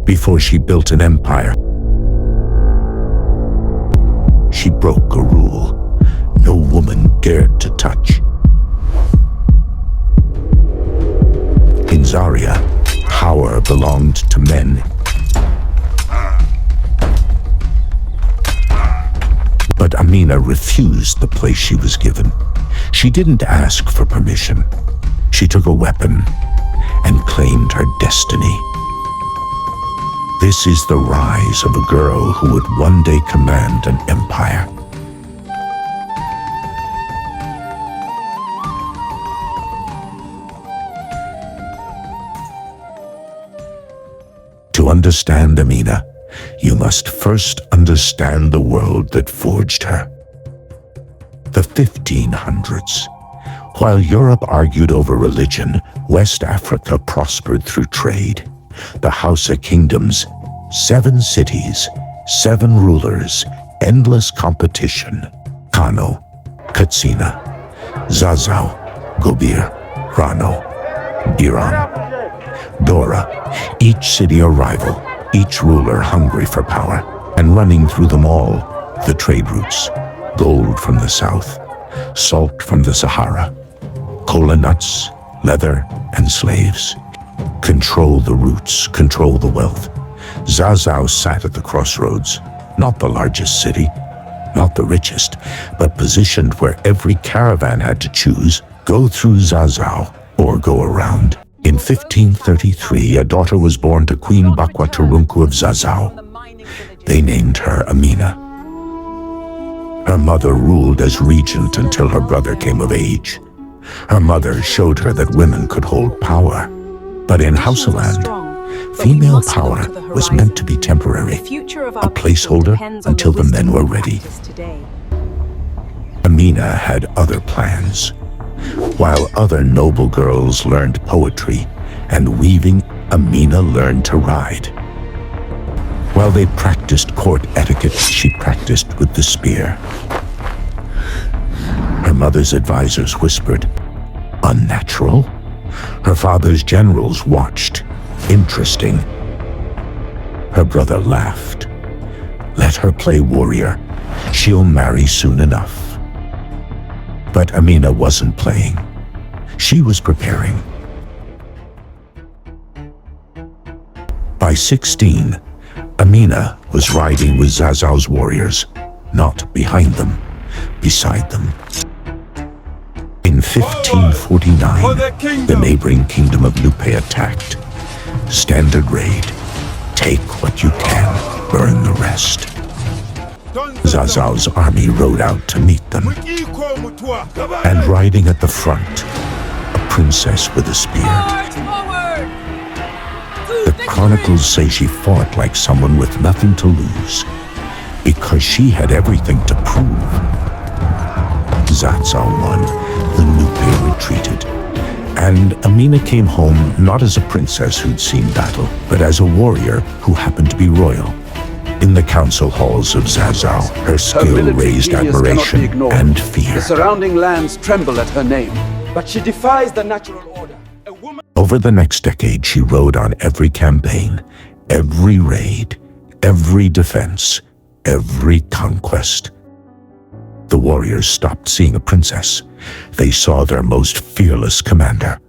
Before she built an empire, she broke a rule no woman dared to touch. In Zaria, power belonged to men. But Amina refused the place she was given. She didn't ask for permission. She took a weapon and claimed her destiny. This is the rise of a girl who would one day command an empire. To understand Amina, you must first understand the world that forged her. The 1500s. While Europe argued over religion, West Africa prospered through trade. The Hausa kingdoms, 7 cities, 7 rulers, endless competition. Kano, Katsina, Zazau, Gobir, Rano, Iran, Dora, each city a rival, each ruler hungry for power, and running through them all, the trade routes. Gold from the south, salt from the Sahara, cola nuts, leather, and slaves. Control the routes, control the wealth. Zazau sat at the crossroads, not the largest city, not the richest, but positioned where every caravan had to choose, go through Zazau or go around. In 1533, a daughter was born to Queen Bakwa Turunku of Zazau. They named her Amina. Her mother ruled as regent until her brother came of age. Her mother showed her that women could hold power. But in Hausaland, female power was meant to be temporary, a placeholder until the men were ready. Amina had other plans. While other noble girls learned poetry and weaving, Amina learned to ride. While they practiced court etiquette, she practiced with the spear. Her mother's advisors whispered, "Unnatural?" Her father's generals watched, "Interesting." Her brother laughed. "Let her play warrior. She'll marry soon enough." But Amina wasn't playing. She was preparing. By 16, Amina was riding with Zazau's warriors, not behind them, beside them. In 1549, the neighboring kingdom of Lupe attacked. Standard raid. Take what you can, burn the rest. Zazau's army rode out to meet them. And riding at the front, a princess with a spear. The chronicles say she fought like someone with nothing to lose, because she had everything to prove. Zazau won, the Nupe retreated, and Amina came home not as a princess who'd seen battle, but as a warrior who happened to be royal. In the council halls of Zazau, her skill raised admiration and fear. The surrounding lands tremble at her name, but she defies the natural order. Over the next decade, she rode on every campaign, every raid, every defense, every conquest. The warriors stopped seeing a princess. They saw their most fearless commander.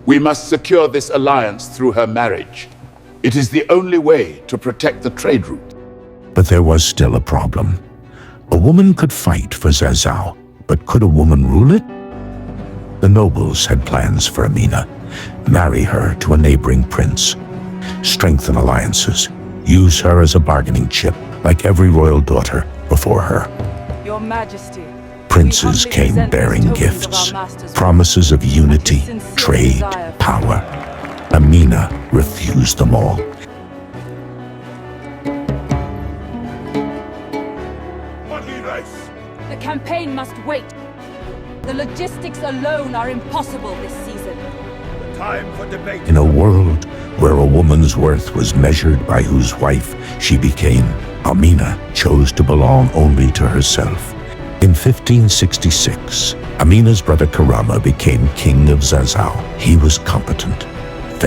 We must secure this alliance through her marriage. It is the only way to protect the trade route. But there was still a problem. A woman could fight for Zazau, but could a woman rule it? The nobles had plans for Amina. Marry her to a neighboring prince. Strengthen alliances. Use her as a bargaining chip, like every royal daughter before her. Your Majesty. Princes came bearing gifts, promises of unity, trade, power. Amina refused them all. The campaign must wait. The logistics alone are impossible this season. Time for debate. In a world where a woman's worth was measured by whose wife she became, Amina chose to belong only to herself. In 1566, Amina's brother Karama became king of Zazau. He was competent,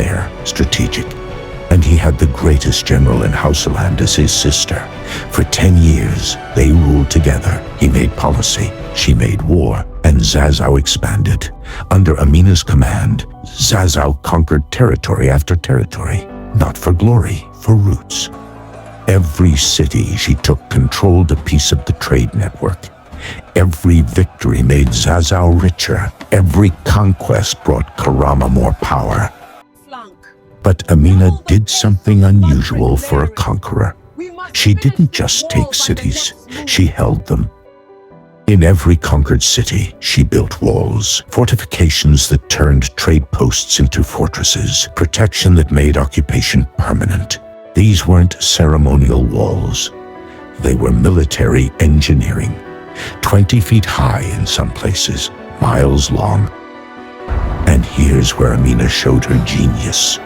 fair, strategic, and he had the greatest general in Hausaland as his sister. For 10 years, they ruled together. He made policy, she made war, and Zazao expanded. Under Amina's command, Zazao conquered territory after territory, not for glory, for roots. Every city she took controlled a piece of the trade network. Every victory made Zazao richer. Every conquest brought Karama more power. But Amina did something unusual for a conqueror. She didn't just take cities, she held them. In every conquered city, she built walls, fortifications that turned trade posts into fortresses, protection that made occupation permanent. These weren't ceremonial walls. They were military engineering, 20 feet high in some places, miles long. And here's where Amina showed her genius.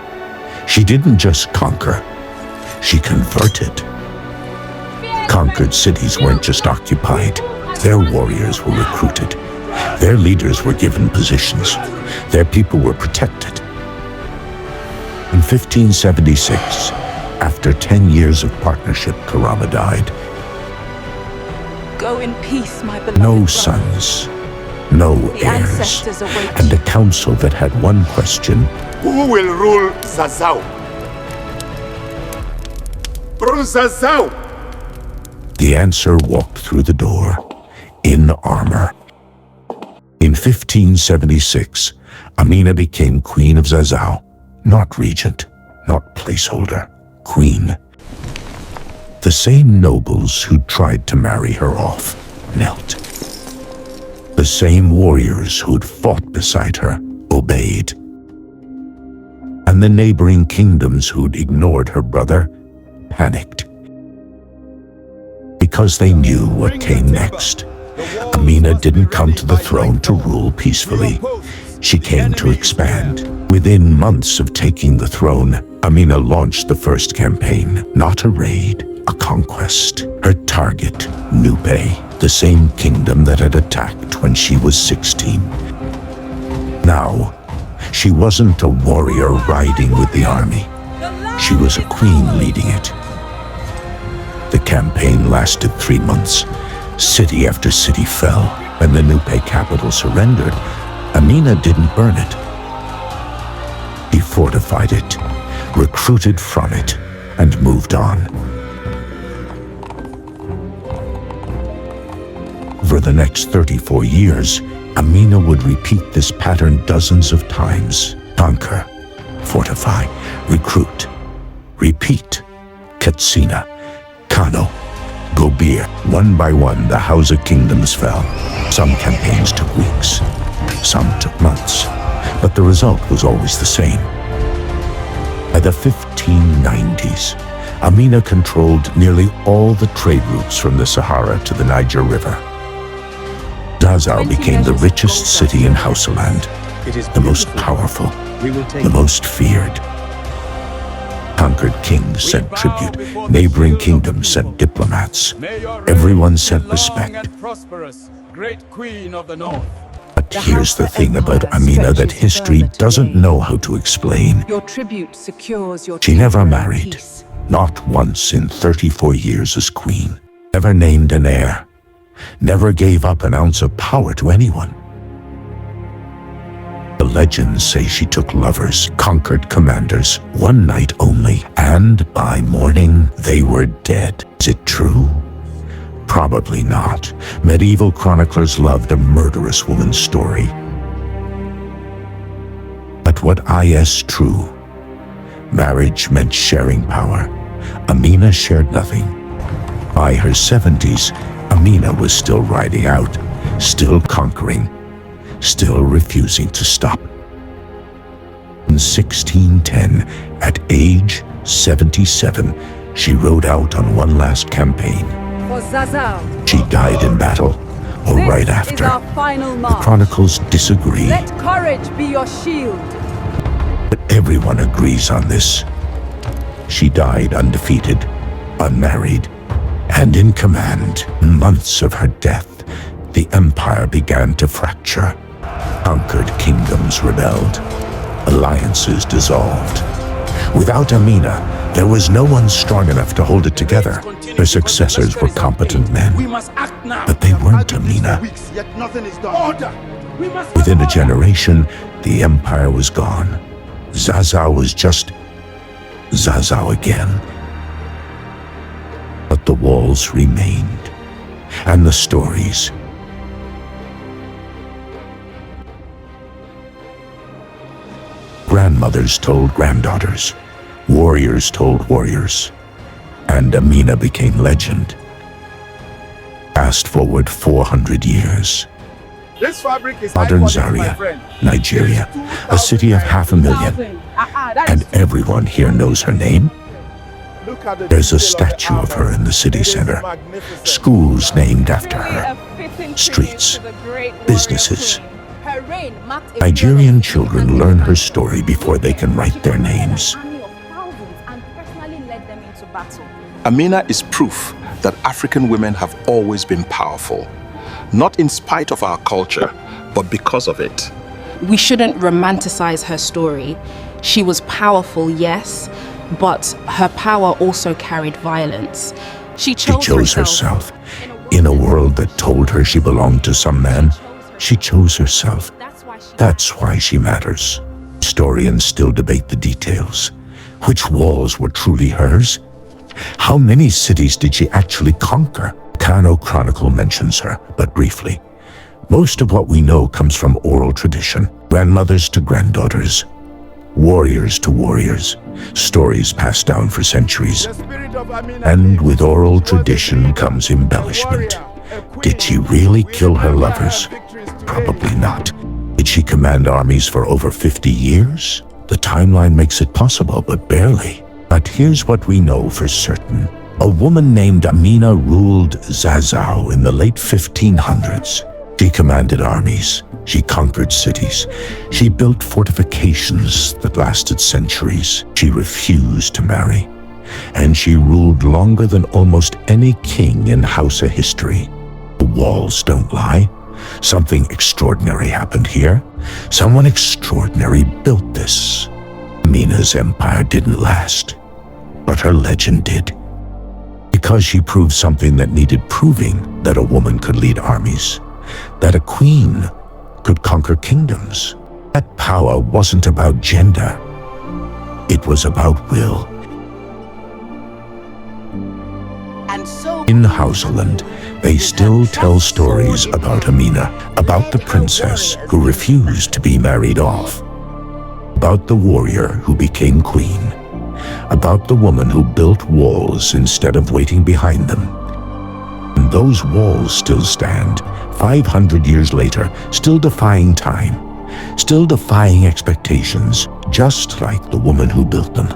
She didn't just conquer, she converted. Conquered cities weren't just occupied, their warriors were recruited. Their leaders were given positions. Their people were protected. In 1576, after 10 years of partnership, Karama died. Go in peace, my beloved No brother. sons, no The heirs, ancestors await and a council that had one question: Who will rule Zazao? Rule Zazao! The answer walked through the door, in armor. In 1576, Amina became Queen of Zazao, not regent, not placeholder, queen. The same nobles who'd tried to marry her off knelt. The same warriors who'd fought beside her obeyed. And the neighboring kingdoms who'd ignored her brother panicked. Because they knew what came next. Amina didn't come to the throne to rule peacefully. She came to expand. Within months of taking the throne, Amina launched the first campaign. Not a raid, a conquest. Her target, Nupe, the same kingdom that had attacked when she was 16. Now, she wasn't a warrior riding with the army. She was a queen leading it. The campaign lasted 3 months. City after city fell. When the Nupe capital surrendered, Amina didn't burn it. He fortified it, recruited from it, and moved on. For the next 34 years, Amina would repeat this pattern dozens of times. Conquer, fortify, recruit, repeat. Katsina, Kano, Gobir. One by one, the Hausa kingdoms fell. Some campaigns took weeks, some took months, but the result was always the same. By the 1590s, Amina controlled nearly all the trade routes from the Sahara to the Niger River. Zazao became the richest city in Hausaland, the most powerful, the most feared. Conquered kings sent tribute, neighboring kingdoms sent diplomats. Everyone sent respect. Great Queen of the North. But here's the thing about Amina that history doesn't know how to explain. Your tribute secures your She never temporary married, peace. not once in 34 years as queen. Never named an heir, never gave up an ounce of power to anyone. The legends say she took lovers, conquered commanders, one night only, and by morning they were dead. Is it true? Probably not. Medieval chroniclers loved a murderous woman's story. But what is true? Marriage meant sharing power. Amina shared nothing. By her 70s, Amina was still riding out, still conquering, still refusing to stop. In 1610, at age 77, she rode out on one last campaign. For Zazao, She died in battle, or this right is after. our final The march. chronicles disagree, Let courage be your shield. but everyone agrees on this. She died undefeated, unmarried, and in command. Months of her death, the empire began to fracture. Conquered kingdoms rebelled. Alliances dissolved. Without Amina, there was no one strong enough to hold it together. Her successors were competent men, We must act now. but they weren't Amina. Weeks, yet nothing is done. Order. We must Within a generation, the empire was gone. Zazao was just Zazao again. But the walls remained, and the stories. Grandmothers told granddaughters, warriors told warriors, and Amina became legend. Fast forward 400 years. This fabric is Modern high quality, my Zaria, friend. Nigeria, a city of 500,000, and everyone here knows her name. Look at the There's a detail of the statue of her armor. in the city It is center, magnificent. schools named after her, streets, businesses. Nigerian children learn her story before they can write their names. Amina is proof that African women have always been powerful, not in spite of our culture, but because of it. We shouldn't romanticize her story. She was powerful, yes, but her power also carried violence. She She chose herself. In a world that told her she belonged to some man, she chose herself. That's why she matters. Historians still debate the details. Which walls were truly hers? How many cities did she actually conquer? Kano Chronicle mentions her, but briefly. Most of what we know comes from oral tradition, grandmothers to granddaughters, warriors to warriors, stories passed down for centuries. The spirit of Amina And lives. with oral She was tradition a comes king, a embellishment. warrior, a queen. Did she really We kill her remember lovers? victories today. Probably not. Did she command armies for over 50 years? The timeline makes it possible, but barely. But here's what we know for certain. A woman named Amina ruled Zazao in the late 1500s. She commanded armies. She conquered cities. She built fortifications that lasted centuries. She refused to marry. And she ruled longer than almost any king in Hausa history. The walls don't lie. Something extraordinary happened here. Someone extraordinary built this. Amina's empire didn't last, but her legend did. Because she proved something that needed proving, that a woman could lead armies, that a queen could conquer kingdoms. That power wasn't about gender. It was about will. In Hausaland, they still tell stories about Amina, about the princess who refused to be married off, about the warrior who became queen, about the woman who built walls instead of waiting behind them. And those walls still stand, 500 years later, still defying time, still defying expectations, just like the woman who built them.